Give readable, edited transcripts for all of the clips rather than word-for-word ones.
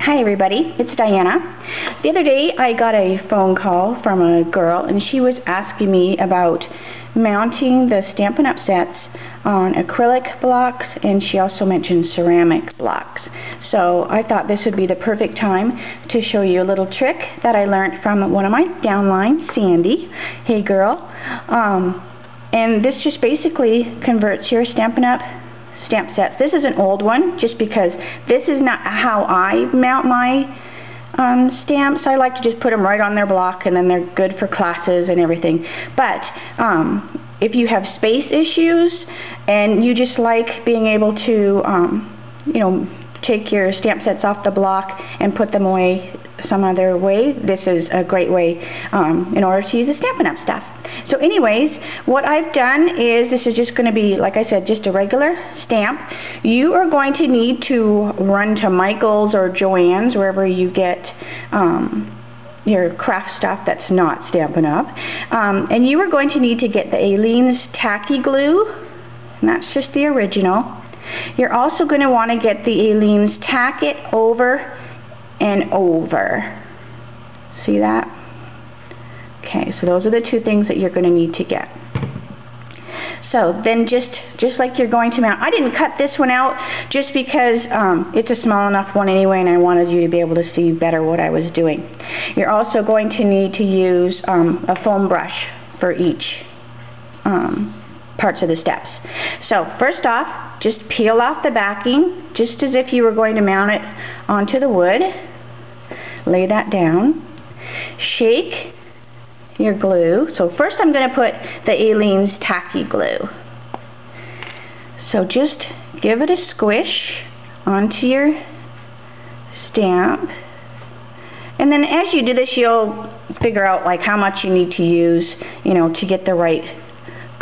Hi everybody, it's Diana. The other day I got a phone call from a girl and she was asking me about mounting the Stampin' Up! Sets on acrylic blocks, and she also mentioned ceramic blocks. So I thought this would be the perfect time to show you a little trick that I learned from one of my downline, Sandy. Hey girl. And this just basically converts your Stampin' Up! Stamp sets. This is an old one just because this is not how I mount my stamps. I like to just put them right on their block and then they're good for classes and everything. But if you have space issues and you just like being able to take your stamp sets off the block and put them away some other way, this is a great way in order to use the Stampin' Up! Stuff. So anyways, what I've done is, this is just going to be, like I said, just a regular stamp. You are going to need to run to Michael's or Joann's, wherever you get your craft stuff that's not Stampin' Up! And you are going to need to get the Aleene's Tacky Glue, and that's just the original. You're also going to want to get the Aleene's Tack It Over and Over. See that? Okay, so those are the two things that you're going to need to get. So then just like you're going to mount, I didn't cut this one out just because it's a small enough one anyway, and I wanted you to be able to see better what I was doing. You're also going to need to use a foam brush for each parts of the steps. So first off, just peel off the backing just as if you were going to mount it onto the wood. Lay that down. Shake your glue. So first I'm going to put the Aleene's Tacky Glue. So just give it a squish onto your stamp. And then as you do this, you'll figure out like how much you need to use, to get the right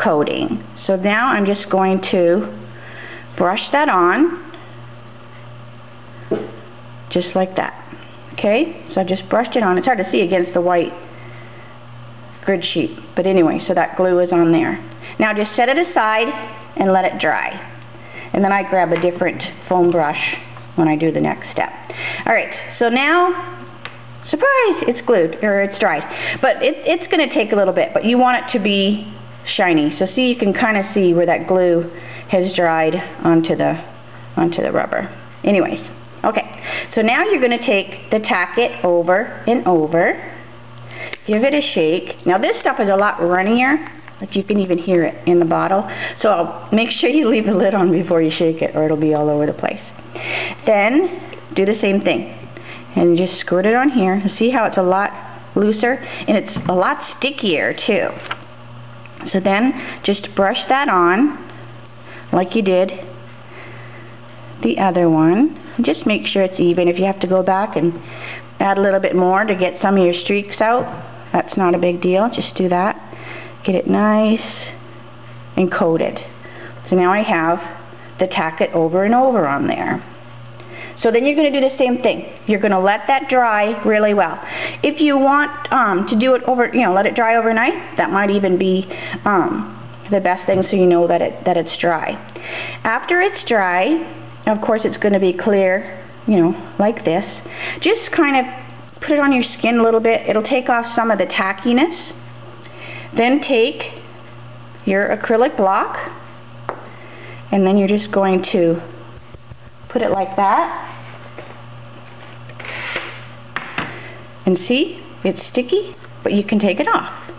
coating. So now I'm just going to brush that on, just like that. Okay, so I just brushed it on. It's hard to see against the white grid sheet, but anyway, so that glue is on there. Now just set it aside and let it dry. And then I grab a different foam brush when I do the next step. Alright, so now, surprise, it's glued, or it's dried. But it's going to take a little bit, but you want it to be shiny. So see, you can kind of see where that glue has dried onto the rubber. Anyways, okay, so now you're going to take the Tack It Over and Over. Give it a shake. Now this stuff is a lot runnier, like you can even hear it in the bottle. So I'll make sure you leave the lid on before you shake it or it'll be all over the place. Then do the same thing and just squirt it on here. See how it's a lot looser and it's a lot stickier too. So then just brush that on like you did the other one. Just make sure it's even. If you have to go back and add a little bit more to get some of your streaks out, that's not a big deal. Just do that. Get it nice and coated. So now I have the Tack It Over and Over on there. So then you're going to do the same thing. You're going to let that dry really well. If you want to do it over, let it dry overnight, that might even be the best thing, so you know that it's dry. After it's dry, of course it's going to be clear, like this. Just kind of put it on your skin a little bit. It'll take off some of the tackiness. Then take your acrylic block, and then you're just going to put it like that. And see, it's sticky, but you can take it off.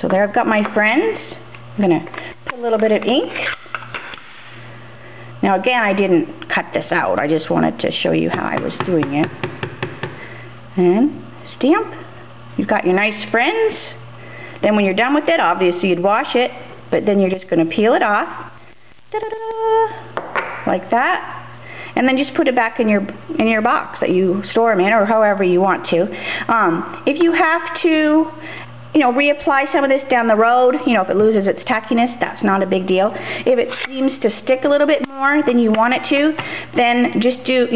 So there I've got my friends. I'm going to put a little bit of ink. Now again, I didn't cut this out. I just wanted to show you how I was doing it. And stamp. You've got your nice friends. Then when you're done with it, obviously you'd wash it, but then you're just going to peel it off. Da-da-da, like that. And then just put it back in your box that you store them in, or however you want to. If you have to reapply some of this down the road, if it loses its tackiness, that's not a big deal. If it seems to stick a little bit more than you want it to, then just do,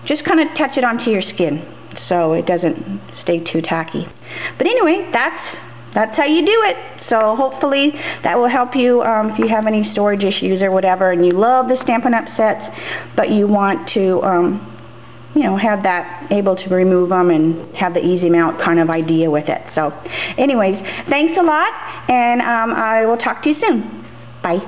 just kind of touch it onto your skin so it doesn't stay too tacky. But anyway, that's how you do it. So hopefully that will help you if you have any storage issues or whatever, and you love the Stampin' Up! Sets, but you want to you know, have that able to remove them and have the easy mount kind of idea with it. So anyways, thanks a lot, and I will talk to you soon. Bye.